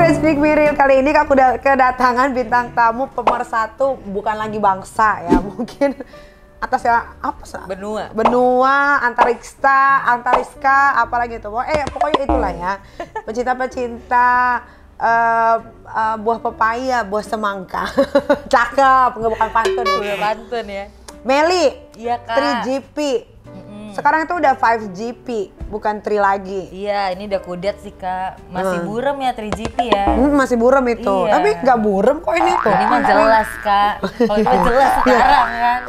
Speak Be Real kali ini aku kedatangan bintang tamu pemersatu, bukan lagi bangsa ya, mungkin atasnya apa sih? Benua, antariska, apalagi itu. Pokoknya itulah ya. Pecinta-pecinta buah pepaya, buah semangka. Cakep, nggak bukan pantun. Udah pantun ya. Meli, iya Kak. 3GP. Sekarang itu udah 5GP, bukan 3 lagi. Iya, ini udah kudet sih Kak. Masih burem ya 3GP ya. Masih burem itu, iya. Tapi nggak burem kok ini tuh. Ini mah jelas Kak. Kalau itu jelas sekarang kan.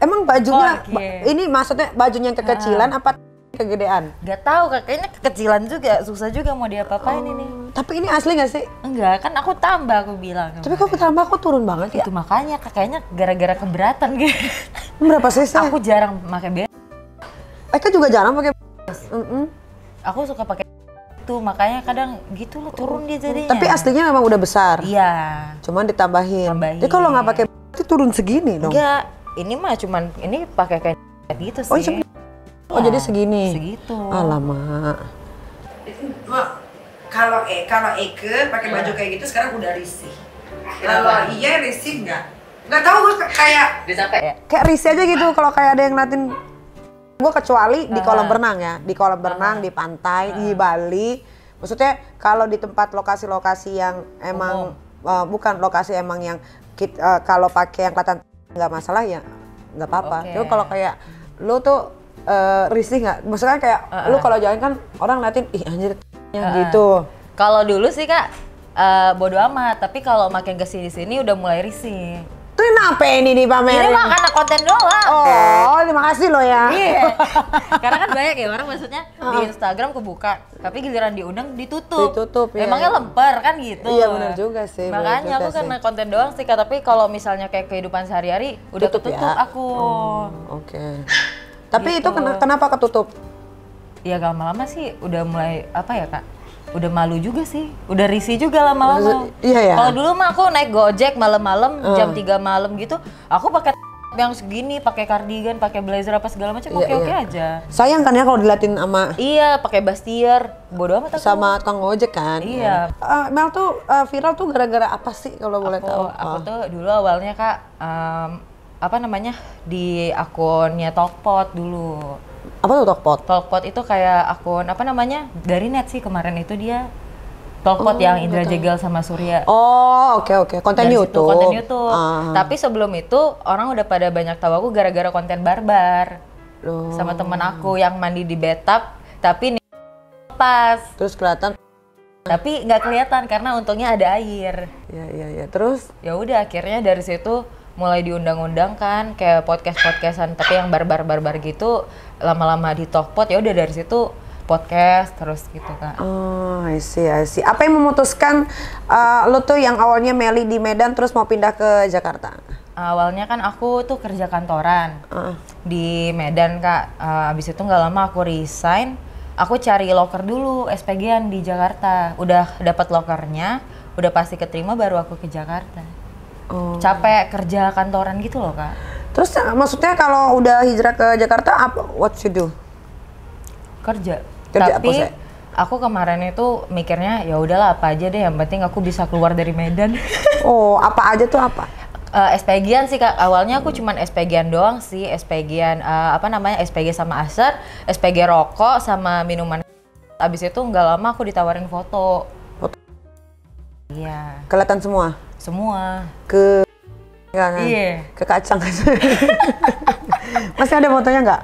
Emang bajunya, ini maksudnya bajunya yang kekecilan apa kegedean? Gak tahu Kak, kayaknya kekecilan juga, susah juga mau diapa-apain ini. Tapi ini asli nggak sih? Enggak, kan aku tambah aku bilang. Tapi kok tambah aku turun banget ya? Itu makanya Kak, kayaknya gara-gara keberatan gitu. Berapa cc? Aku jarang pakai Eka juga jarang pakai. Aku suka pakai itu, makanya kadang gitu loh turun dia jadinya. Tapi aslinya memang udah besar. Iya. Cuman ditambahin. Jadi kalau nggak pakai itu turun segini dong. Enggak, ini mah cuman ini pakai kayak gitu sih. Jadi segini. Segitu. Alamak. Kalau Eke pakai baju kayak gitu sekarang udah risih. Kalau iya risih nggak tahu gue kayak capek ya? Kayak risih aja gitu kalau kayak ada yang ngeliatin gue, kecuali di kolam renang ya, di kolam renang, di pantai, di Bali. Maksudnya kalau di tempat lokasi-lokasi yang emang bukan lokasi emang yang kalau pakai yang kelihatan nggak masalah ya nggak apa-apa. Tapi kalau kayak lu tuh risih nggak? Maksudnya kayak lu kalau jalan kan orang ngeliatin ih anjir gitu. Kalau dulu sih Kak bodo amat, tapi kalau makin kesini-sini udah mulai risih. Tuh kenapa ini dipamerin? Ini mah karena konten doang. Oh, terima kasih lo ya. Iya. Karena kan banyak ya orang maksudnya di Instagram kebuka, tapi giliran diundang ditutup. Ditutup ya. Emangnya lemper kan gitu. Iya benar juga sih. Makanya aku karena konten doang sih Kak, tapi kalau misalnya kayak kehidupan sehari-hari udah tutup ketutup ya? aku. Oke. Tapi Gitu. itu kenapa ketutup? Ya lama-lama sih udah mulai apa ya Kak? Udah malu juga sih, udah risih juga lama-lama. Iya ya. Kalau dulu mah aku naik Gojek malam-malam jam 3 malam gitu, aku pakai yang segini, pakai kardigan, pakai blazer apa segala macam, oke aja. Sayang kan ya kalau diliatin sama Iya, pakai bustier, bodo amat aku. sama tukang ojek kan. Iya. Mel tuh viral tuh gara-gara apa sih kalau boleh tahu? Aku tuh dulu awalnya Kak, apa namanya, di akunnya Tokpot dulu. Apa tuh Tokpot? Tokpot itu kayak akun apa namanya, dari net sih kemarin itu dia. Tokpot yang Indra Jegal sama Surya. Oh oke. Konten YouTube. Konten YouTube. Tapi sebelum itu orang udah pada banyak tahu aku gara-gara konten barbar. Sama temen aku yang mandi di bathtub, tapi pas. Terus kelihatan. Tapi nggak kelihatan karena untungnya ada air. Iya. Terus? Ya udah akhirnya dari situ mulai diundang-undang kan kayak podcastan tapi yang barbar gitu, lama-lama di Tokpot ya udah dari situ podcast terus gitu Kak. Oh, I see. Apa yang memutuskan lo tuh yang awalnya Meli di Medan terus mau pindah ke Jakarta? Awalnya kan aku tuh kerja kantoran di Medan Kak. Abis itu nggak lama aku resign, aku cari loker dulu SPG-an di Jakarta. Udah dapat lokernya, udah pasti keterima baru aku ke Jakarta. Capek kerja kantoran gitu loh Kak. Terus maksudnya kalau udah hijrah ke Jakarta what you do? Kerja Tapi apa, aku kemarin itu mikirnya ya udahlah apa aja deh, yang penting aku bisa keluar dari Medan. Oh, apa aja tuh apa? SPG-an sih Kak. Awalnya aku cuman SPG-an doang sih, SPG-an apa namanya, SPG sama Acer, SPG rokok sama minuman. Abis itu nggak lama aku ditawarin foto. Iya. Kelihatan semua? Semua. Iya. Ke kacang. Masih ada fotonya nggak?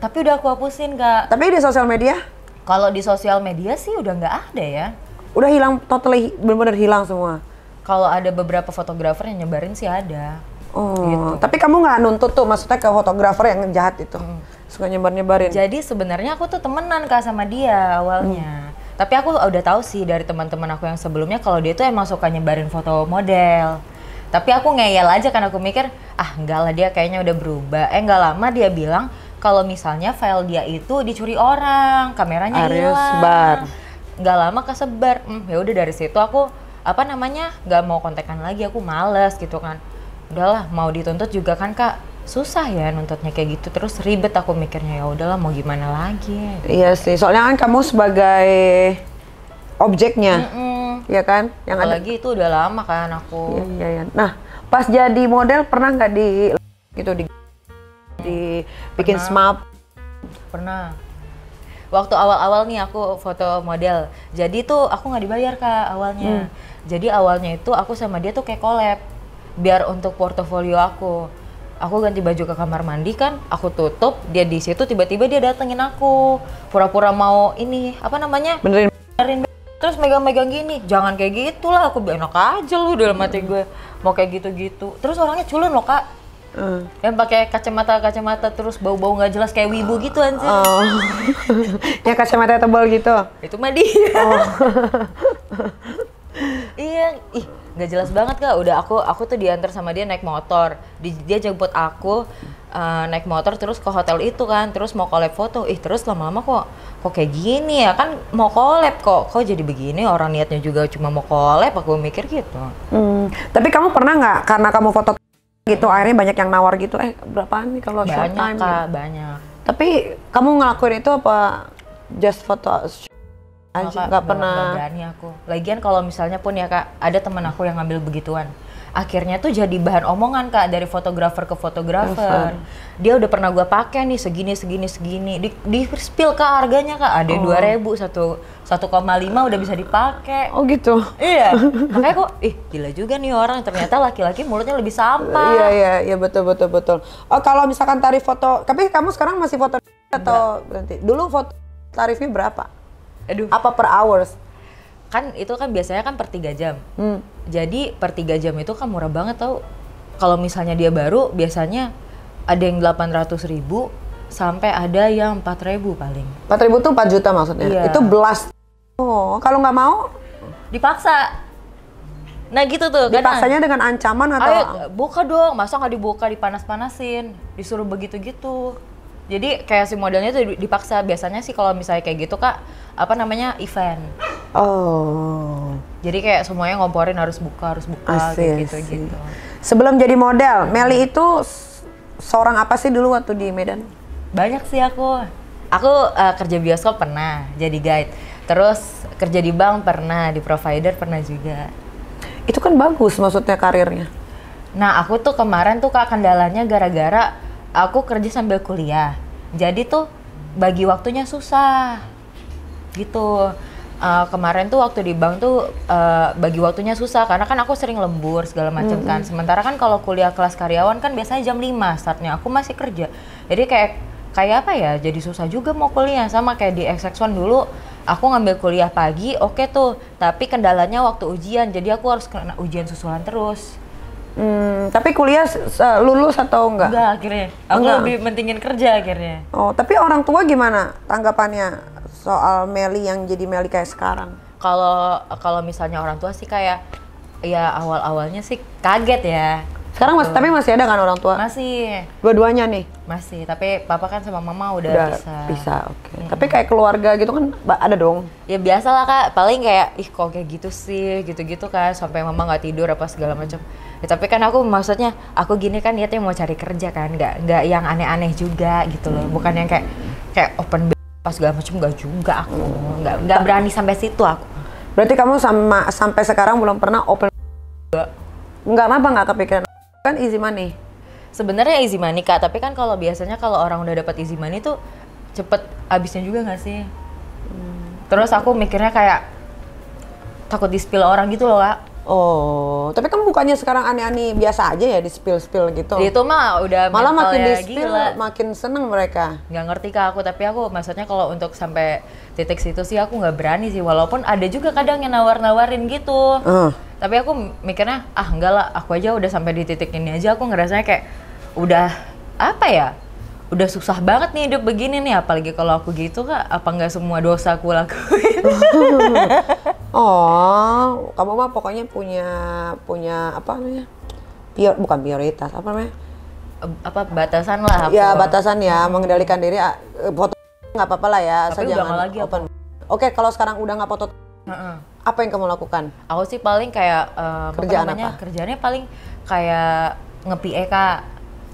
Tapi udah aku hapusin Kak. Tapi di sosial media? Kalau di sosial media sih udah nggak ada ya. Udah hilang, totally benar-benar hilang semua? Kalau ada beberapa fotografer yang nyebarin sih ada. Oh, gitu. Tapi kamu nggak nuntut tuh, maksudnya ke fotografer yang jahat itu? Suka nyebar-nyebarin? Jadi sebenarnya aku tuh temenan Kak sama dia awalnya. Tapi aku udah tahu sih dari teman-teman aku yang sebelumnya kalau dia tuh emang suka nyebarin foto model. Tapi aku ngeyel aja kan, aku mikir, ah enggak lah dia kayaknya udah berubah. Enggak lama dia bilang kalau misalnya file dia itu dicuri orang, kameranya hilang. Sebar. Enggak lama kesebar. Ya udah dari situ aku nggak mau kontekan lagi, aku males gitu kan. Udahlah, mau dituntut juga kan Kak, susah ya nuntutnya kayak gitu, terus ribet aku mikirnya, ya udahlah mau gimana lagi. Iya sih, soalnya kan kamu sebagai objeknya, ya kan? Yang apalagi itu udah lama kan aku. Iya. Nah, pas jadi model pernah nggak bikin smap? Pernah. Waktu awal-awal nih aku foto model, jadi tuh aku nggak dibayar Kak awalnya. Jadi awalnya itu aku sama dia tuh kayak collab, biar untuk portofolio aku. Aku ganti baju ke kamar mandi kan, aku tutup, dia di situ tiba-tiba dia datengin aku, pura-pura mau ini Benerin. terus megang-megang gini, jangan kayak gitulah, aku enak aja lu dalam hati gue, mau kayak gitu-gitu. Terus orangnya culun loh Kak, yang pakai kacamata terus bau-bau nggak jelas kayak wibu gitu anjir. Yang kacamata tebal gitu. Itu mah dia. Iya, nggak jelas banget Kak. Udah aku tuh diantar sama dia naik motor. Dia jemput aku naik motor terus ke hotel itu kan. Terus mau collab foto. Terus lama-lama kok kayak gini ya kan, mau collab kok jadi begini, orang niatnya juga cuma mau collab, aku mikir gitu. Tapi kamu pernah nggak karena kamu foto gitu akhirnya banyak yang nawar gitu, berapaan nih kalau short time? Banyak Kak, gitu? banyak. Tapi kamu ngelakuin itu apa just foto aja? Nggak pernah? Nggak berani aku. Lagian kalau misalnya pun ya Kak, ada teman aku yang ngambil begituan. Akhirnya tuh jadi bahan omongan Kak, dari fotografer ke fotografer. Dia udah pernah gua pakai nih segini. Di spill Kak harganya Kak, ada 2.000, 1,5 udah bisa dipakai. Oh gitu? Iya, makanya kok, gila juga nih orang, ternyata laki-laki mulutnya lebih sampah. Iya betul. Oh kalau misalkan tarif foto, tapi kamu sekarang masih foto atau berhenti? Dulu foto tarifnya berapa? Aduh. Apa per hours? Kan itu kan biasanya kan per 3 jam. Jadi per 3 jam itu kan murah banget tau. Kalau misalnya dia baru, biasanya ada yang 800.000 sampai ada yang 4.000 paling. 4.000 tuh 4 juta maksudnya? Iya. Itu belas. Oh, kalau nggak mau? Dipaksa. Nah gitu tuh. Dipaksanya dengan ancaman atau? Ayo buka dong, masa nggak dibuka, dipanas-panasin, disuruh begitu-gitu. Jadi kayak si modelnya tuh dipaksa. Biasanya sih kalau misalnya kayak gitu Kak, event. Oh. Jadi kayak semuanya ngomporin harus buka kayak gitu. Sebelum jadi model, Melly itu seorang apa sih dulu waktu di Medan? Banyak sih aku. Aku kerja bioskop pernah, jadi guide. Terus kerja di bank pernah, di provider pernah juga. Itu kan bagus maksudnya karirnya. Nah aku tuh kemarin tuh Kak kendalanya gara-gara aku kerja sambil kuliah. Jadi tuh bagi waktunya susah gitu. Kemarin tuh waktu di bank tuh bagi waktunya susah karena kan aku sering lembur segala macam kan. Sementara kan kalau kuliah kelas karyawan kan biasanya jam 5 startnya, aku masih kerja. Jadi kayak apa ya, jadi susah juga mau kuliah. Sama kayak di XX1 dulu aku ngambil kuliah pagi, oke tuh, tapi kendalanya waktu ujian, jadi aku harus kena ujian susulan terus. Tapi kuliah lulus atau enggak? Enggak akhirnya, aku lebih mentingin kerja akhirnya. Oh, tapi orang tua gimana tanggapannya soal Melly yang jadi Melly kayak sekarang? Kalau misalnya orang tua sih kayak, ya awalnya sih kaget ya. Sekarang tapi masih ada kan orang tua? Masih. Dua-duanya nih? Masih, tapi papa kan sama mama udah bisa. Oke. Tapi kayak keluarga gitu kan ada dong? Ya biasa lah Kak, paling kayak, kok kayak gitu sih, gitu-gitu kan, sampai mama nggak tidur apa segala macam. Ya, tapi kan aku maksudnya, aku gini kan niatnya mau cari kerja kan, nggak yang aneh-aneh juga gitu loh. Bukan yang kayak open pas segala macam, nggak juga aku. Nggak berani sampai situ aku. Berarti kamu sampai sekarang belum pernah open? Nggak, kenapa nggak kepikiran? Kan easy money. Sebenarnya easy money Kak, tapi kan kalau biasanya kalau orang udah dapat easy money tuh cepet habisnya juga nggak sih? Terus aku mikirnya kayak takut di-spill orang gitu loh Kak. Oh, tapi kan bukannya sekarang aneh-aneh biasa aja ya di-spill gitu? Itu mah udah malah makin di-spill gila. Makin seneng mereka. Nggak ngerti Kak aku, tapi aku maksudnya kalau untuk sampai titik situ sih aku nggak berani sih, walaupun ada juga kadang yang nawar-nawarin gitu. Tapi aku mikirnya, enggak lah, aku aja udah sampai di titik ini aja, aku ngerasanya kayak udah apa ya? udah susah banget nih hidup begini nih, apalagi kalau aku gitu Kak, apa nggak semua dosa aku lakuin? Oh, kamu mah pokoknya punya apa namanya? Bukan prioritas, apa namanya? Apa batasan lah aku. Ya batasan ya, mengendalikan diri. Foto nggak apa-apa lah ya, Tapi asal udah jangan nggak lagi open. Oke, kalau sekarang udah nggak foto, apa yang kamu lakukan? Aku sih paling kayak Kerjaan apa? Kerjaannya paling kayak nge-PA Kak.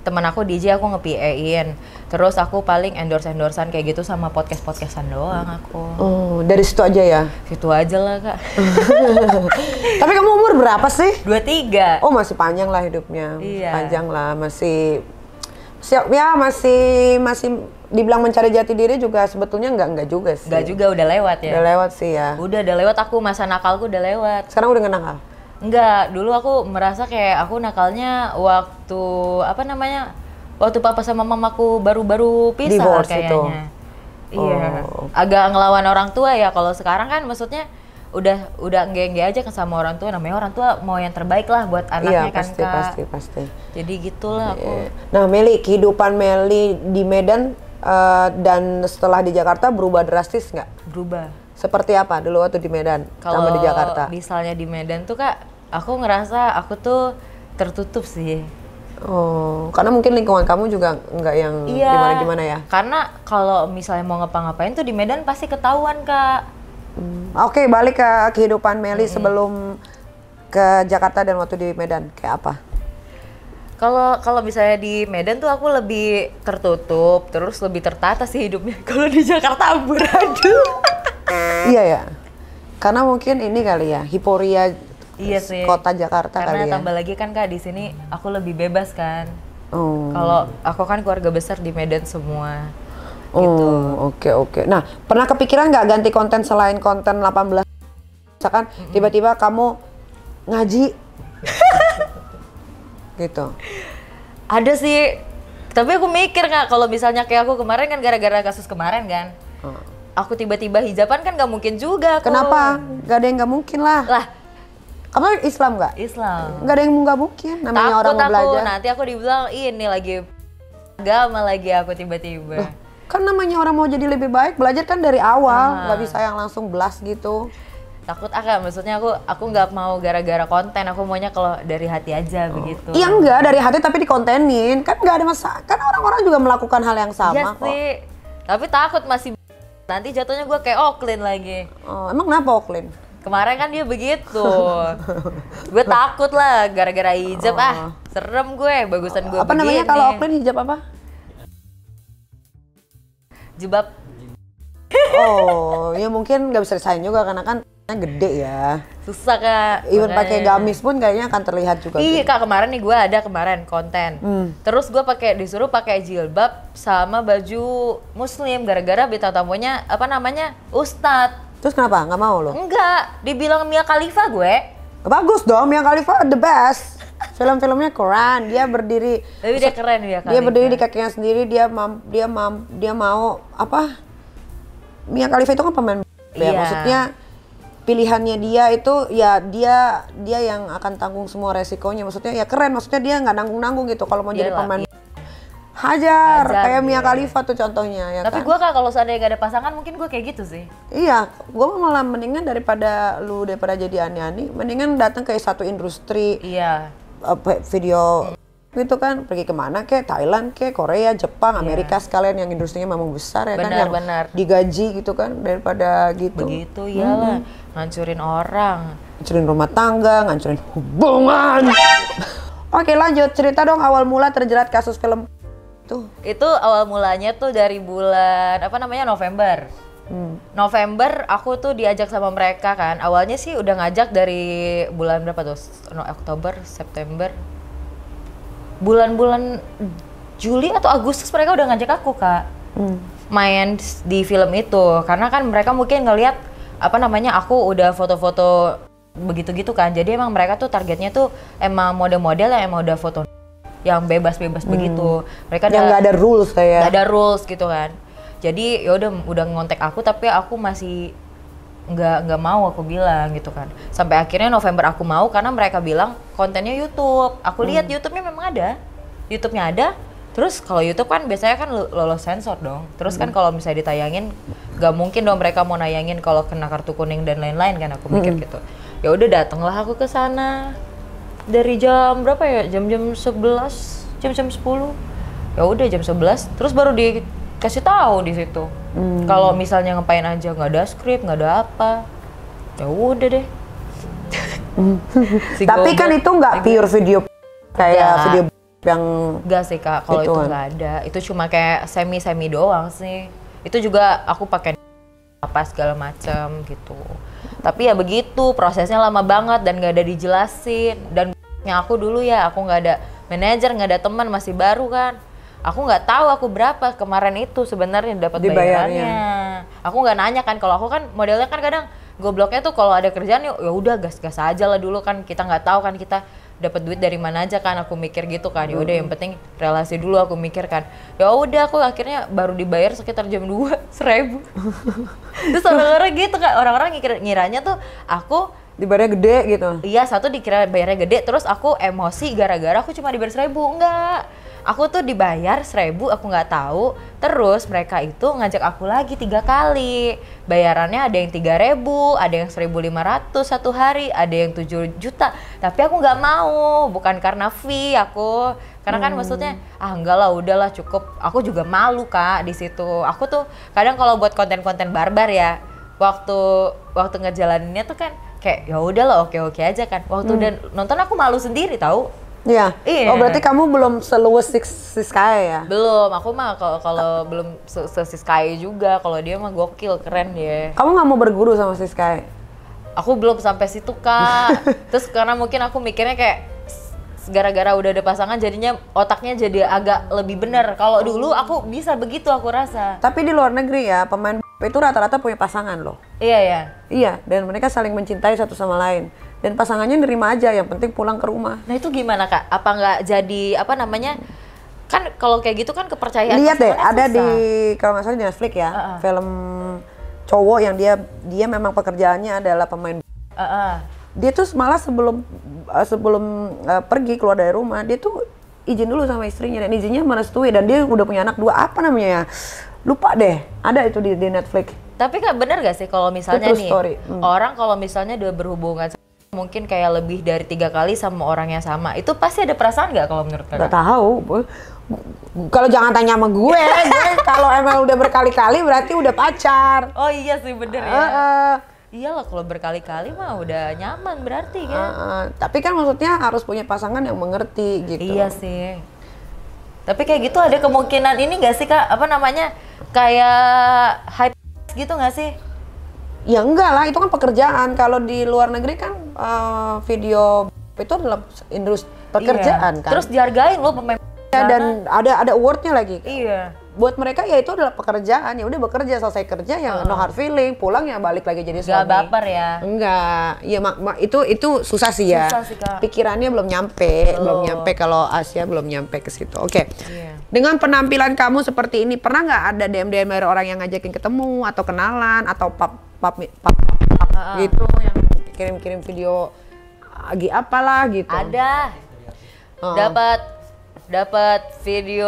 Temen aku DJ aku nge-PA-in. Terus aku paling endorse-endorsean kayak gitu sama podcast-podcastan doang aku. Oh, dari situ aja ya? Situ aja lah Kak. Tapi kamu umur berapa sih? 23. Oh, masih panjang lah hidupnya. Iya. Panjang lah, masih dibilang mencari jati diri juga sebetulnya enggak juga sih. Enggak juga, udah lewat ya. Udah lewat sih ya. Udah lewat, aku masa nakalku udah lewat. Sekarang udah nggak nakal? Enggak, dulu aku merasa kayak aku nakalnya waktu waktu papa sama mamaku baru-baru pisah. Divorce kayaknya. itu. Iya. Oh. Agak ngelawan orang tua ya. Kalau sekarang kan maksudnya udah enggak aja kan sama orang tua. Namanya orang tua mau yang terbaik lah buat anaknya Iya, kan Kak. pasti. Jadi gitulah aku. Nah, Meli, kehidupan Meli di Medan dan setelah di Jakarta berubah drastis nggak? Berubah. Seperti apa dulu waktu di Medan sama di Jakarta? Kalau misalnya di Medan tuh Kak, aku ngerasa aku tuh tertutup sih. Oh, karena mungkin lingkungan kamu juga nggak yang gimana-gimana ya? Karena kalau misalnya mau ngapa-ngapain tuh di Medan pasti ketahuan Kak. Oke, balik ke kehidupan Meli sebelum ke Jakarta dan waktu di Medan, kayak apa? Kalau misalnya di Medan tuh aku lebih tertutup, terus lebih tertata sih hidupnya. Kalau di Jakarta amburadul. Iya ya, karena mungkin ini kali ya, hiporia Iya sih. kota Jakarta Karena kali ya. tambah lagi kan Kak di sini aku lebih bebas kan. Oh. Kalau aku kan keluarga besar di Medan semua. Oh, oke. Nah, pernah kepikiran nggak ganti konten selain konten 18? Misalkan tiba-tiba kamu ngaji gitu. Ada sih. Tapi aku mikir Kak, kalau misalnya kayak aku kemarin kan gara-gara kasus kemarin kan. Aku tiba-tiba hijaban kan nggak mungkin juga aku. Kenapa? Gak ada yang nggak mungkin lah. Lah, Kamu Islam nggak? Islam. Nggak ada yang nggak mungkin. Namanya Takut orang mau belajar. nanti aku dibilang ini lagi agama lagi aku tiba-tiba. Kan namanya orang mau jadi lebih baik, belajar kan dari awal, nggak bisa yang langsung blast gitu. Takut maksudnya aku nggak mau gara-gara konten, aku maunya kalau dari hati aja begitu. Iya enggak, dari hati tapi dikontenin, kan nggak ada masalah. Kan orang-orang juga melakukan hal yang sama Iya kok. sih. Tapi takut masih nanti jatuhnya gue kayak Oklin lagi. Oh, emang kenapa Oklin? Kemarin kan dia begitu. Gue takut lah gara-gara hijab serem gue, bagusan gue Apa begini. namanya kalau Oklin hijab apa? Jilbab. Oh, ya mungkin nggak bisa disaing juga karena kan gede ya. Susah Kak. Even makanya. pakai gamis pun kayaknya akan terlihat juga. Iya Kak, kemarin nih gue ada konten. Terus gue disuruh pakai jilbab sama baju muslim gara-gara bintang tamunya Ustadz. Terus kenapa? Nggak mau lo? Enggak, dibilang Mia Khalifa gue. Bagus dong, Mia Khalifa the best. Film-filmnya keren, dia berdiri. Tapi dia keren Mia Khalifa. Dia berdiri di kakinya sendiri, dia mau apa? Mia Khalifa itu kan pemain ya, Iya. maksudnya pilihannya dia itu ya dia yang akan tanggung semua resikonya. Maksudnya ya keren, maksudnya dia nggak nanggung-nanggung gitu kalau mau jadi Iyalah, pemain. iya. Hajar, kayak iya. Mia Khalifa tuh contohnya ya. Tapi kan? gue Kak, kalau seandainya gak ada pasangan mungkin gue kayak gitu sih. Iya, gue malah mendingan daripada jadi ani-ani, mendingan datang ke satu industri Iya. video gitu kan, pergi kemana kek, Thailand kek, Korea, Jepang, Amerika sekalian yang industrinya memang besar ya kan, yang Benar. digaji gitu kan, daripada gitu. Begitu iyalah, ngancurin orang. Ngancurin rumah tangga, ngancurin hubungan. Oke lanjut, cerita dong awal mula terjerat kasus film tuh. Itu awal mulanya tuh dari bulan November. November aku tuh diajak sama mereka kan. Awalnya sih udah ngajak dari bulan berapa tuh? Oktober, September. Bulan-bulan Juli atau Agustus mereka udah ngajak aku Kak. Main di film itu karena kan mereka mungkin ngelihat aku udah foto-foto begitu gitu kan. Jadi emang mereka tuh targetnya tuh emang model-model yang emang udah foto yang bebas-bebas begitu. Mereka Yang nggak ada rules kayak. Nggak ada rules gitu kan. Jadi ya udah ngontek aku tapi aku masih nggak mau aku bilang gitu kan. Sampai akhirnya November aku mau karena mereka bilang kontennya YouTube. Aku lihat YouTube-nya memang ada. YouTube-nya ada. Terus kalau YouTube kan biasanya kan lolos sensor dong. Terus kan kalau misalnya ditayangin, gak mungkin dong mereka mau nayangin kalau kena kartu kuning dan lain-lain kan, aku mikir gitu. Ya udah datanglah aku ke sana dari jam berapa ya? Jam 11, jam 10. Ya udah jam 11, terus baru dikasih tahu di situ. Kalau misalnya ngapain aja, nggak ada skrip, nggak ada apa. Ya udah deh. Tapi kan itu nggak pure video kayak video yang enggak sih Kak, kalau itu nggak ada. Itu cuma kayak semi doang sih. Itu juga aku pakai apa segala macam gitu. Tapi ya begitu, prosesnya lama banget dan nggak ada dijelasin. Dan yang aku dulu ya, aku nggak ada manajer, nggak ada teman, masih baru kan. Aku nggak tahu aku berapa kemarin itu sebenarnya dapat bayarannya. Aku nggak nanya kan, kalau aku kan modelnya kan kadang gobloknya tuh kalau ada kerjaan ya udah gas-gas aja lah dulu kan, kita nggak tahu kan kita dapat duit dari mana aja kan, aku mikir gitu kan. Ya udah yang penting relasi dulu, aku mikir kan. Ya udah aku akhirnya baru dibayar sekitar jam 2 1.000. Terus orang-orang gitu kan, orang-orang ngiranya tuh aku dibayarnya gede gitu. Iya, satu dikira bayarnya gede, terus aku emosi gara-gara aku cuma dibayar 1.000. Enggak, aku tuh dibayar 1.000, aku nggak tahu. Terus mereka itu ngajak aku lagi 3 kali. Bayarannya ada yang 3.000, ada yang 1.500 satu hari, ada yang 7 juta. Tapi aku nggak mau, bukan karena fee aku. Karena kan maksudnya, enggak lah, udahlah cukup. Aku juga malu Kak di situ. Aku tuh kadang kalau buat konten-konten barbar ya, waktu ngejalaninnya tuh kan kayak ya udahlah oke aja kan. Waktu dan nonton aku malu sendiri tahu. Iya. Oh berarti kamu belum seluas Siskae ya? Belum, aku mah kalau belum Siskae juga. Kalau dia mah gokil, keren dia. Kamu nggak mau berguru sama Siskae? Aku belum sampai situ Kak. Terus karena mungkin aku mikirnya kayak gara-gara udah ada pasangan jadinya otaknya jadi agak lebih bener. Kalau dulu aku bisa begitu aku rasa. Tapi di luar negeri ya pemain itu rata-rata punya pasangan loh. Iya ya. Iya, dan mereka saling mencintai satu sama lain. Dan pasangannya nerima aja, yang penting pulang ke rumah. Nah itu gimana Kak? Apa nggak jadi apa namanya? Kan kalau kayak gitu kan kepercayaan. Lihat deh, ada susah. di kalau nggak salah di Netflix ya, film cowok yang dia memang pekerjaannya adalah pemain. Dia tuh malah sebelum pergi keluar dari rumah, dia tuh izin dulu sama istrinya dan izinnya merestui, dan dia udah punya anak 2, apa namanya ya? Lupa deh, ada itu di Netflix. Tapi Kak bener gak sih kalau misalnya nih story. Orang kalau misalnya udah berhubungan mungkin kayak lebih dari 3 kali sama orang yang sama, itu pasti ada perasaan nggak kalau menurut Kakak? Gak tahu. Kalau jangan tanya sama gue kalau emang udah berkali-kali berarti udah pacar. Oh iya sih bener ya. Iyalah kalau berkali-kali mah udah nyaman berarti kan. Tapi kan maksudnya harus punya pasangan yang mengerti gitu. Iya sih. Tapi kayak gitu ada kemungkinan ini nggak sih Kak? Apa namanya? Kayak hype gitu nggak sih? Ya enggak lah, itu kan pekerjaan. Kalau di luar negeri kan video itu adalah industri pekerjaan kan. Terus dihargain loh pemain. Dan ada awardnya lagi. Iya. Buat mereka ya itu adalah pekerjaan, ya udah bekerja, selesai kerja ya no hard feeling, pulang ya balik lagi jadi suami. Gak baper ya? Enggak, ya itu susah sih ya. Susah sih Kak. Pikirannya belum nyampe kalau Asia belum nyampe ke situ. Oke. Iya. Dengan penampilan kamu seperti ini, pernah nggak ada DM dari orang yang ngajakin ketemu atau kenalan atau pap gitu yang kirim video lagi apalah gitu? Ada. Dapat video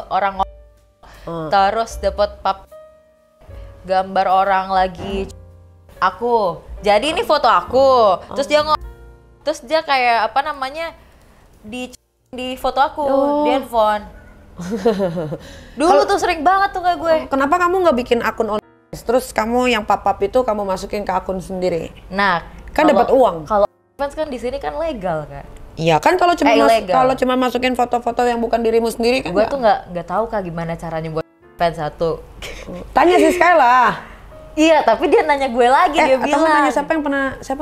orang terus dapat gambar orang lagi aku. Jadi ini foto aku. Terus dia kayak apa namanya di foto aku di handphone. Dulu tuh sering banget tuh kayak gue. Kenapa kamu nggak bikin akun OnlyFans? Terus kamu yang pap itu kamu masukin ke akun sendiri? Nah, kan dapat uang. Kalau OnlyFans kan di sini kan legal kan? Iya kan, kalau cuma masukin foto-foto yang bukan dirimu sendiri kan? Gue tuh nggak tahu Kak gimana caranya buat OnlyFans satu. Tanya sih sekali lah. Iya, tapi dia nanya gue lagi, dia bilang. Nanya siapa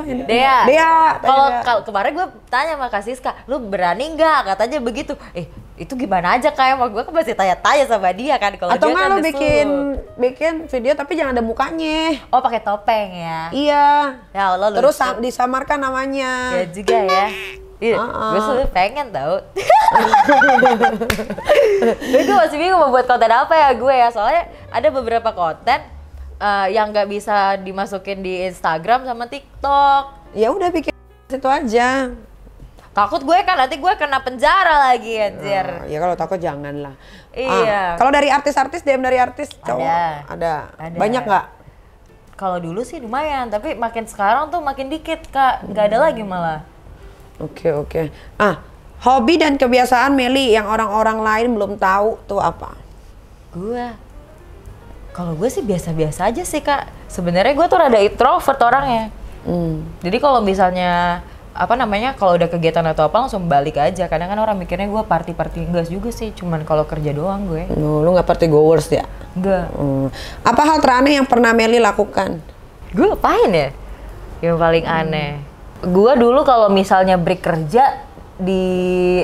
yang Dea. Kalau kemarin gue tanya sama Kak Siska, lu berani nggak? Katanya begitu. Itu gimana aja kayak sama gue kan masih tanya-tanya sama dia kan. Kalau atau nggak kan lu bikin video tapi jangan ada mukanya. Oh, pakai topeng ya? Iya. Ya Allah. Terus disamarkan namanya. Ya juga ya. Iya, gue sebenernya pengen tau. Tapi gue masih bingung mau buat konten apa ya gue ya. Soalnya ada beberapa konten yang nggak bisa dimasukin di Instagram sama TikTok. Ya udah bikin situ aja. Takut gue kan nanti gue kena penjara lagi anjir. Ya kalau takut jangan lah. Iya. Kalau dari artis-artis, DM dari artis cowok ada. Banyak nggak? Kalau dulu sih lumayan, tapi makin sekarang tuh makin dikit Kak, nggak ada lagi malah. Oke. Hobi dan kebiasaan Meli yang orang-orang lain belum tahu tuh apa? Kalau gue sih biasa-biasa aja sih Kak. Sebenarnya gue tuh rada introvert orangnya. Jadi kalau misalnya kalau udah kegiatan atau apa langsung balik aja. Kadang kan orang mikirnya gue party enggak juga sih, cuman kalau kerja doang gue. Lu nggak party goers ya? Enggak. Apa hal teraneh yang pernah Meli lakukan? Gue ngapain ya? Yang paling aneh. Gue dulu kalau misalnya break kerja di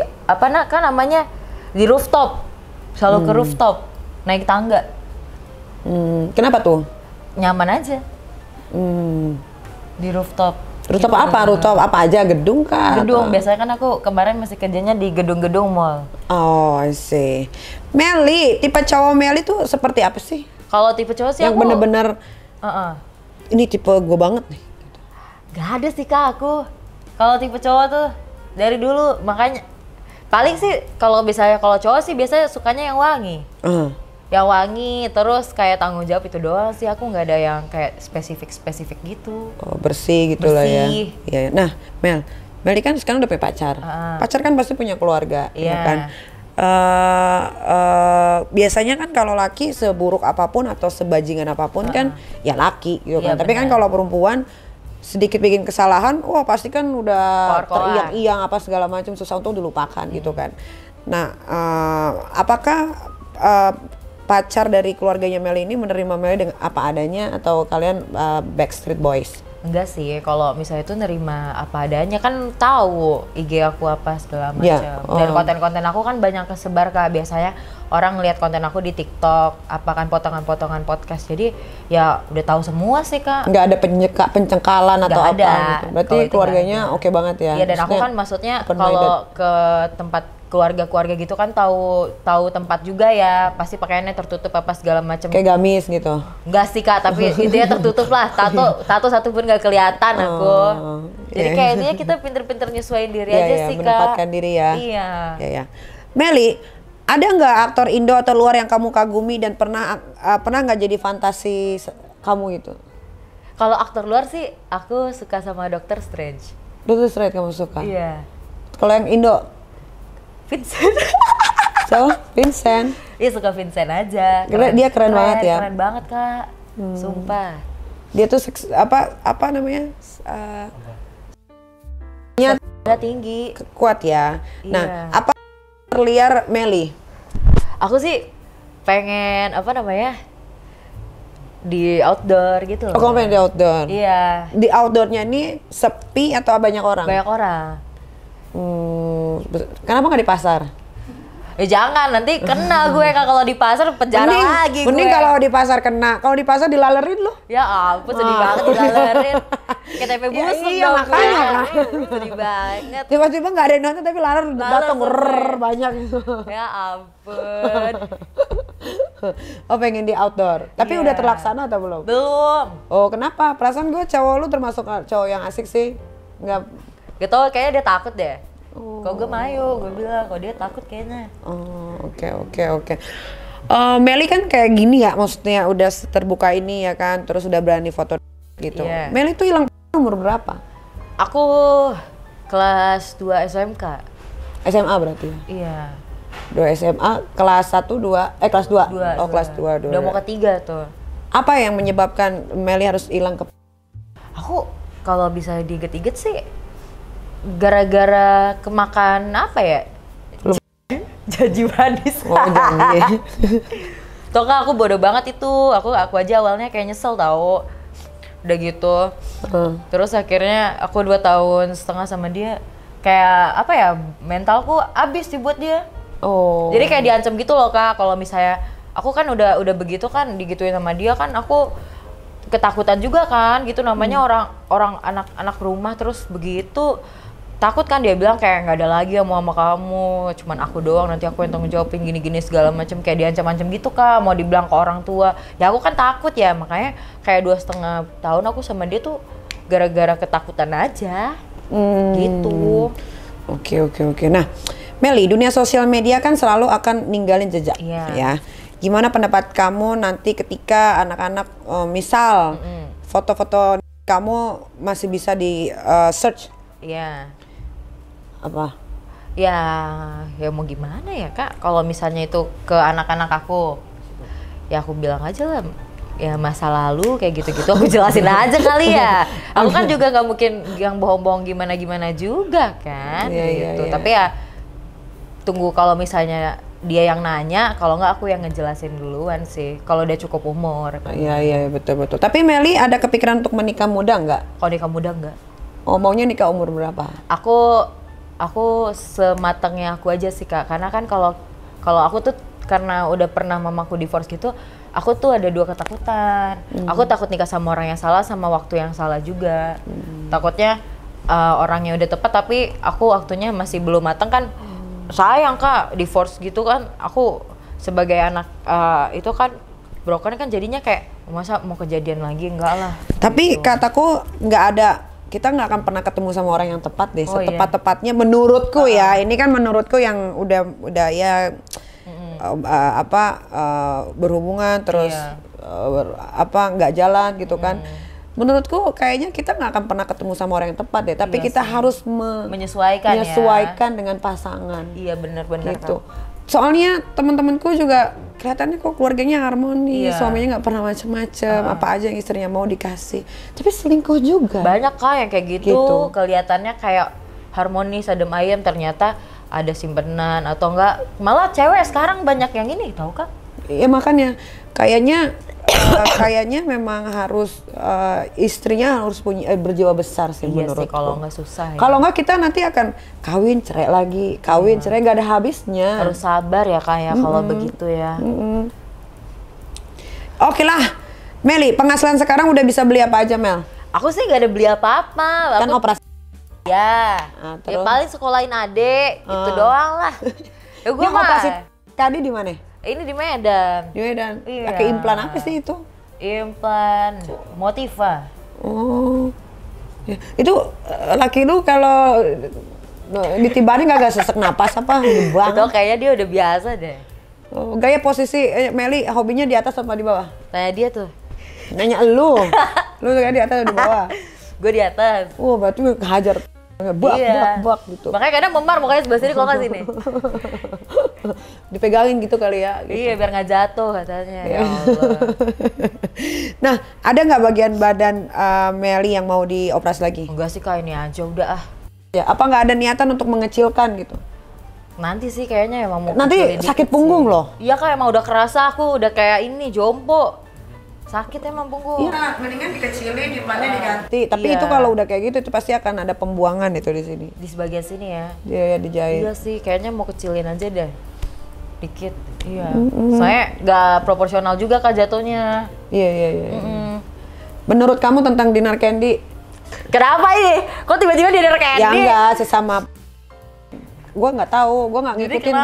di rooftop. Selalu ke rooftop, naik tangga. Kenapa tuh? Nyaman aja. Di rooftop. Rooftop apa? Rooftop apa aja? Gedung kah? Gedung. Biasanya kan aku kemarin masih kerjanya di gedung-gedung mall. Oh, I see. Meli, tipe cowok Meli tuh seperti apa sih? Kalau tipe cowok sih yang aku bener-bener ini tipe gue banget nih. Gak ada sih Kak aku. Kalau tipe cowok tuh dari dulu, makanya paling sih kalau cowok sih biasanya sukanya yang wangi. Yang wangi, terus kayak tanggung jawab itu doang sih. Aku nggak ada yang kayak spesifik gitu. Oh, bersih gitu lah ya. Iya. Nah, Meli kan sekarang udah punya pacar. Pacar kan pasti punya keluarga, ya kan? Biasanya kan kalau laki seburuk apapun atau sebajingan apapun kan ya laki gitu kan. Tapi kan kalau perempuan sedikit bikin kesalahan, wah pasti kan udah teriak-iang apa segala macam, susah untuk dilupakan gitu kan. Nah, apakah pacar dari keluarganya Meli ini menerima Meli dengan apa adanya atau kalian Backstreet Boys? Enggak sih, kalau misalnya itu nerima apa adanya, kan tahu IG aku apa segala macam. Dan konten-konten aku kan banyak kesebar Kak. Biasanya orang ngeliat konten aku di TikTok, apa kan potongan-potongan podcast. Jadi ya udah tahu semua sih Kak. Nggak ada pencengkalan atau apa gitu. Berarti keluarganya oke banget ya. Iya, dan aku kan maksudnya kalau ke tempat keluarga-keluarga gitu kan tahu tempat juga ya, pasti pakaiannya tertutup apa segala macam. Kayak gamis gitu. Enggak sih Kak, tapi intinya tertutup lah. Tato satu pun nggak kelihatan aku. Jadi kayak intinya kita pinter-pinter nyesuaiin diri aja sih Kak. Menempatkan diri ya. Iya. Meli, ada nggak aktor Indo atau luar yang kamu kagumi dan pernah nggak jadi fantasi kamu gitu? Kalau aktor luar sih aku suka sama Doctor Strange. Doctor Strange kamu suka? Iya. Kalau yang Indo? Vincent. Vincent. Iya, suka Vincent aja. Dia keren banget ya. Keren banget Kak. Sumpah. Dia tuh apa namanya? Tinggi. Kuat ya. Iya. Nah, apa terliar Meli? Aku sih pengen di outdoor gitu loh. Oh, kamu pengen di outdoor? Iya. Di outdoornya ini sepi atau banyak orang? Banyak orang. Kenapa nggak di pasar? Jangan, nanti kena gue Kak kalau di pasar, penjara lagi gue. Mending kalau di pasar kena, kalau di pasar dilalerin loh. Ya ampun, sedih banget dilalerin. Kayak tempe busuk dong. Makanya kan. Sedih banget. Tiba-tiba nggak ada yang nonton tapi laler datang banyak gitu. Ya ampun. Oh, pengen di outdoor. Tapi udah terlaksana atau belum? Belum. Oh, kenapa? Perasaan gue cowok lu termasuk cowok yang asik sih. Nggak. Gitu, kayaknya dia takut deh. Kalau gue mayo, gue bilang kalau dia takut kayaknya. Oke. Meli kan kayak gini ya, maksudnya udah terbuka ini ya kan, terus udah berani foto gitu. Meli tuh hilang umur berapa? Aku kelas 2 SMK. SMA berarti? Iya. 2 SMA, kelas 1, 2, kelas 2? Kelas 2. Udah mau ketiga tuh. Apa yang menyebabkan Meli harus hilang ke... Aku kalau bisa diget-iget sih gara-gara kemakan apa ya? Janji manis. Janji. Tuh Kak, aku bodoh banget itu. Aku aja awalnya kayak nyesel tau. Udah gitu. Terus akhirnya aku 2,5 tahun sama dia. Kayak apa ya, mentalku abis dibuat dia. Jadi kayak diancam gitu loh Kak. Kalau misalnya aku kan udah begitu kan, digituin sama dia kan, aku ketakutan juga kan gitu, namanya orang anak rumah terus begitu. Takut kan, dia bilang kayak nggak ada lagi yang mau sama kamu, cuman aku doang, nanti aku yang tanggung jawabin gini-gini segala macam, kayak diancam-ancam gitu Kak, mau dibilang ke orang tua. Ya aku kan takut ya, makanya kayak 2,5 tahun aku sama dia tuh gara-gara ketakutan aja. Gitu. Oke. Nah, Meli, dunia sosial media kan selalu akan ninggalin jejak, ya. Gimana pendapat kamu nanti ketika anak-anak, misal foto-foto kamu masih bisa di search? Iya. Apa? Ya mau gimana ya Kak? Kalau misalnya itu ke anak-anak aku, ya aku bilang aja lah. Ya masa lalu kayak gitu-gitu aku jelasin aja kali ya. Aku kan juga nggak mungkin yang bohong-bohong gimana-gimana juga kan, gitu. Tapi ya tunggu kalau misalnya dia yang nanya, kalau nggak aku yang ngejelasin duluan sih. Kalau udah cukup umur. Iya betul. Tapi Meli ada kepikiran untuk menikah muda nggak? Kalau nikah muda nggak. Oh, maunya nikah umur berapa? Aku sematangnya aku aja sih Kak. Karena kan kalau aku tuh karena udah pernah mamaku divorce gitu. Aku tuh ada 2 ketakutan. Aku takut nikah sama orang yang salah, sama waktu yang salah juga. Takutnya orangnya udah tepat, tapi aku waktunya masih belum matang kan. Sayang Kak, divorce gitu kan. Aku sebagai anak itu kan broken kan jadinya kayak masa mau kejadian lagi, enggak lah. Tapi gitu. Kataku nggak ada. Kita nggak akan pernah ketemu sama orang yang tepat deh. Setepat-tepatnya menurutku ya. Ini kan menurutku yang udah ya. Berhubungan terus nggak jalan gitu kan. Menurutku kayaknya kita nggak akan pernah ketemu sama orang yang tepat deh, tapi kita harus menyesuaikan dengan pasangan. Iya benar-benar gitu. Soalnya teman-temanku juga kelihatannya kok keluarganya harmonis, suaminya nggak pernah macem-macem, apa aja yang istrinya mau dikasih, tapi selingkuh juga. Banyak Kak yang kayak gitu. Kelihatannya kayak harmonis adem ayem, ternyata ada simpenan atau enggak, malah cewek sekarang banyak yang ini, tahu Kak? Iya makanya kayaknya memang harus istrinya harus punya berjiwa besar sih menurutku. Iya sih, kalau nggak susah ya. Kalau nggak kita nanti akan kawin cerai lagi, cerai nggak ada habisnya. Harus sabar ya Kak ya kalau begitu ya. Oke lah, Meli, penghasilan sekarang udah bisa beli apa aja Mel? Aku sih nggak ada beli apa-apa. Kan operasi. Ya, ya paling sekolahin adek, itu doang lah. Ya gue mah. Operasi tadi di mana? Ini di Medan. Di Medan. Iya. Pakai implan apa sih itu? Implan Motiva. Oh, ya. Itu laki lu kalau ditibarin gak sesek napas apa? Itu kayaknya dia udah biasa deh. Oh, gaya posisi Meli hobinya di atas apa di bawah? Tanya dia tuh. Nanya lu. Lu kayak di atas atau di bawah? Gue di atas. Oh, berarti gue hajar. Bak gitu. Makanya kadang memar mukanya sebelah sini kalau nggak sini. Dipegangin gitu kali ya. Gitu. Iya, biar nggak jatuh katanya. Ya Allah. Nah, ada nggak bagian badan Meli yang mau dioperasi lagi? Enggak sih Kak, ini aja udah ah. Ya, apa nggak ada niatan untuk mengecilkan gitu? Nanti sih kayaknya emang mau. Nanti sakit punggung loh. Iya Kak, emang udah kerasa aku udah kayak ini jompo. Sakit emang punggung. Iya, mendingan dikecilin, implannya diganti. Tapi itu kalau udah kayak gitu itu pasti akan ada pembuangan itu di sini. Di sebagian sini ya. Iya, dijahit. Iya sih, kayaknya mau kecilin aja deh. Dikit. Iya. Soalnya nggak proporsional juga Kak jatuhnya. Iya. Menurut kamu tentang Dinar Candy? Kenapa ini? Kok tiba-tiba Dinar Candy? Ya enggak, sesama. Gue nggak tahu, gue nggak ngikutin.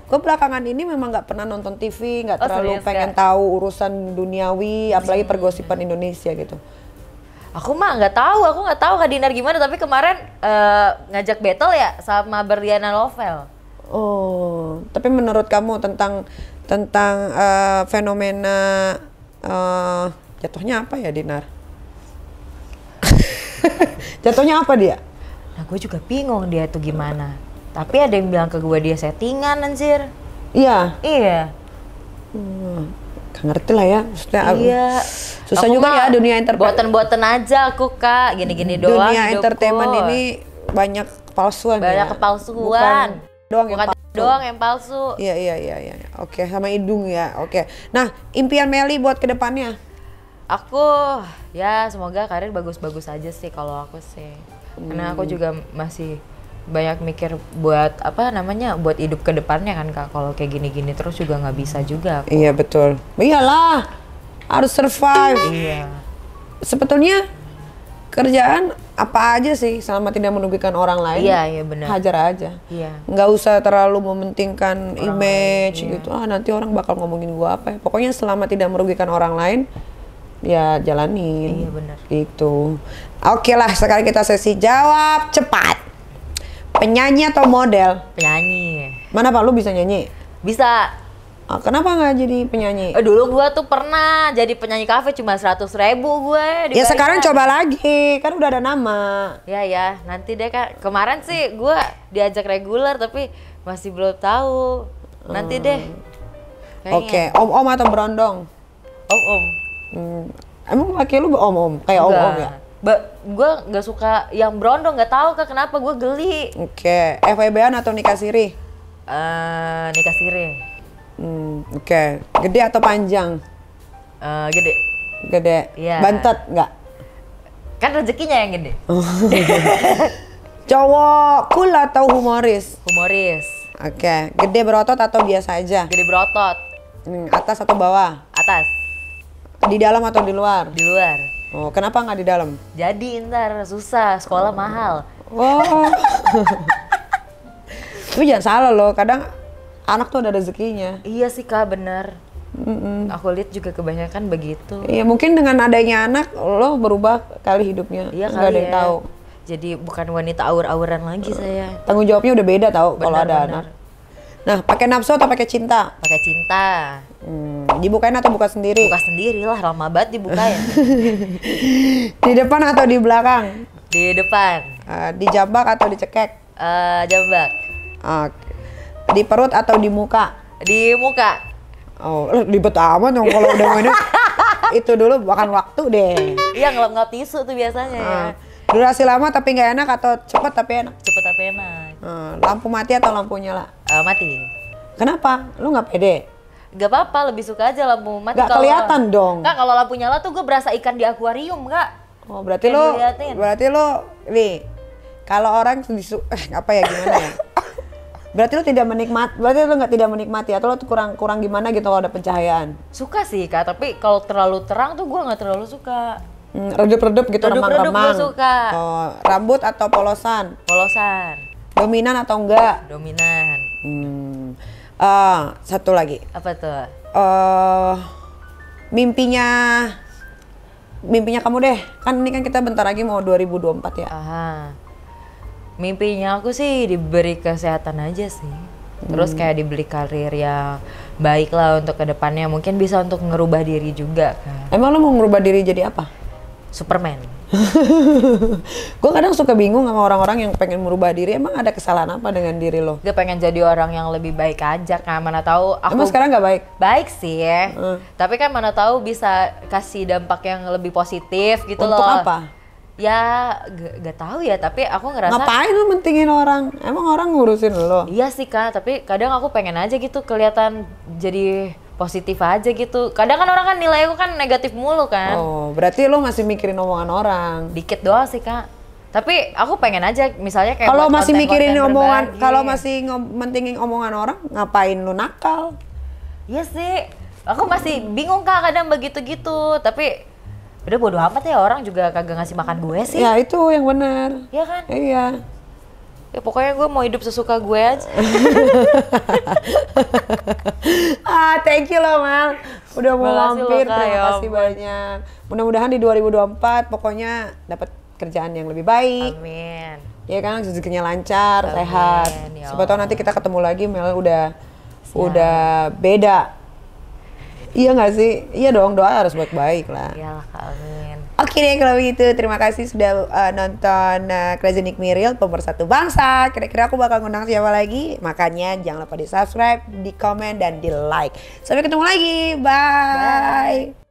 Gue belakangan ini memang nggak pernah nonton TV, nggak terlalu pengen tahu urusan duniawi, apalagi pergosipan Indonesia gitu. Aku mah nggak tahu Kak Dinar gimana, tapi kemarin ngajak battle ya sama Berliana Novel. Oh, tapi menurut kamu tentang fenomena jatuhnya apa ya Dinar? Jatuhnya apa dia? Nah, gue juga bingung dia tuh gimana. Tapi ada yang bilang ke gue dia settingan anjir. Iya. Gak ngerti lah ya. Maksudnya susah aku juga ya dunia entertainment. Buatan aja aku Kak, gini-gini doang. Dunia entertainment ini banyak kepalsuan. Banyak kepalsuan. Bukan doang yang palsu. Iya. Oke, sama hidung ya. Oke. Nah, impian Meli buat kedepannya? Aku ya semoga karir bagus-bagus aja sih kalau aku sih. Karena aku juga masih banyak mikir buat buat hidup ke depannya kan Kak. Kalau kayak gini-gini terus juga nggak bisa juga aku. Iya betul. Iyalah, harus survive. Iya. Sebetulnya kerjaan apa aja sih selama tidak merugikan orang lain. Iya benar. Hajar aja. Iya. Nggak usah terlalu mementingkan image gitu. Nanti orang bakal ngomongin gua apa ya. Pokoknya selama tidak merugikan orang lain, ya jalanin. Iya benar. Gitu. Oke lah, sekarang kita sesi jawab cepat. Penyanyi atau model? Penyanyi. Mana Pak, lu bisa nyanyi? Bisa. Kenapa nggak jadi penyanyi? Dulu gua tuh pernah jadi penyanyi kafe cuma 100.000 gue. Ya sekarang coba lagi, kan udah ada nama. Ya, nanti deh Kak. Kemarin sih gua diajak reguler tapi masih belum tahu. Nanti deh. Oke, om-om atau berondong? Om-om. Emang laki lu om-om? Kayak om-om ya? Gue nggak suka yang berondong, nggak tahu Kak kenapa gue geli. Oke, FWB-an atau nikah siri? Nikah siri. Oke, gede atau panjang? Gede. Gede. Iya. Bantet nggak? Kan rezekinya yang gede. Cowok cool atau humoris? Humoris. Oke, gede berotot atau biasa aja? Gede berotot. Atas atau bawah? Atas. Di dalam atau di luar? Di luar. Oh, kenapa nggak di dalam? Jadi ntar susah, sekolah mahal. Oh. Tapi jangan salah loh, kadang anak tuh ada rezekinya. Iya sih Kak, bener. Aku lihat juga kebanyakan begitu. Iya, mungkin dengan adanya anak lo berubah kali hidupnya. Iya nggak kali ada yang ya. tahu. Jadi bukan wanita aur-auran lagi saya. Tanggung jawabnya udah beda tau kalau ada Benar. anak. Nah, pakai nafsu atau pakai cinta? Pakai cinta. Dibukain atau buka sendiri? Buka sendiri lah, lama banget dibukain. Di depan atau di belakang? Di depan. Dijambak atau dicekek? Jambak. Oke. Di perut atau di muka? Di muka. Oh, ribet amat dong kalau udah mainnya. Itu dulu makan waktu deh. Iya, ngelap-ngelap tisu tuh biasanya ya. Durasi lama tapi nggak enak atau cepat tapi enak? Cepet tapi enak. Lampu mati atau lampu nyala? Mati. Kenapa? Lu nggak pede? Gak apa-apa, lebih suka aja lampu mati. Nggak kelihatan dong. Kak, kalau lampu nyala tuh gue berasa ikan di akuarium, Kak. Oh, berarti Kayak lo, diliatin. nih, kalau orang apa ya gimana ya? Berarti lo tidak menikmati, berarti lo nggak tidak menikmati atau lo tuh kurang gimana gitu kalau ada pencahayaan? Suka sih Kak, tapi kalau terlalu terang tuh gue nggak terlalu suka. Redup-redup gitu, Redup-redup remang-remang. gue suka. Oh, rambut atau polosan? Polosan. Dominan atau enggak? Dominan. Satu lagi. Apa tuh? Mimpinya kamu deh. Kan ini kan kita bentar lagi mau 2024 ya. Aha. Mimpinya aku sih diberi kesehatan aja sih. Terus kayak dibeli karir yang baik lah untuk kedepannya. Mungkin bisa untuk ngerubah diri juga kan. Emang lo mau ngerubah diri jadi apa? Superman. Gue kadang suka bingung sama orang-orang yang pengen merubah diri. Emang ada kesalahan apa dengan diri lo? Gue pengen jadi orang yang lebih baik aja kan. Mana tahu aku Emang sekarang nggak baik? baik sih ya. Tapi kan mana tahu bisa kasih dampak yang lebih positif gitu loh. Untuk apa? Ya gak tahu ya, tapi aku ngerasa Ngapain lo mentingin orang? Emang orang ngurusin lo? iya sih Kak, tapi kadang aku pengen aja gitu kelihatan jadi positif aja gitu. Kadang kan orang kan nilai aku kan negatif mulu kan. Oh, berarti lo masih mikirin omongan orang. Dikit doang sih Kak. Tapi aku pengen aja misalnya kayak Kalau buat masih mikirin konten-konten omongan, berbagi. kalau masih mentingin omongan orang, ngapain lo nakal? Iya sih. Aku masih bingung Kak kadang begitu gitu, tapi udah bodo amat ya, orang juga kagak ngasih makan gue sih. Ya itu yang benar. Iya kan? Iya. Ya pokoknya gue mau hidup sesuka gue aja. Thank you loh Mal. Udah mau Makasih mampir, loh, Kak, terima ya kasih ampun. banyak. Mudah-mudahan di 2024 pokoknya dapat kerjaan yang lebih baik. Amin. Ya kan, rezekinya lancar, Amin, sehat. ya Siapa tahu Allah. nanti kita ketemu lagi Mel udah beda. Iya nggak sih? Iya dong, doa harus baik-baik lah. Iyalah Kak, amin. Oke deh kalau begitu, terima kasih sudah nonton Crazy Nick Miril, pemersatu bangsa. Kira-kira aku bakal ngundang siapa lagi? Makanya jangan lupa di subscribe, di komen, dan di like. Sampai ketemu lagi, bye.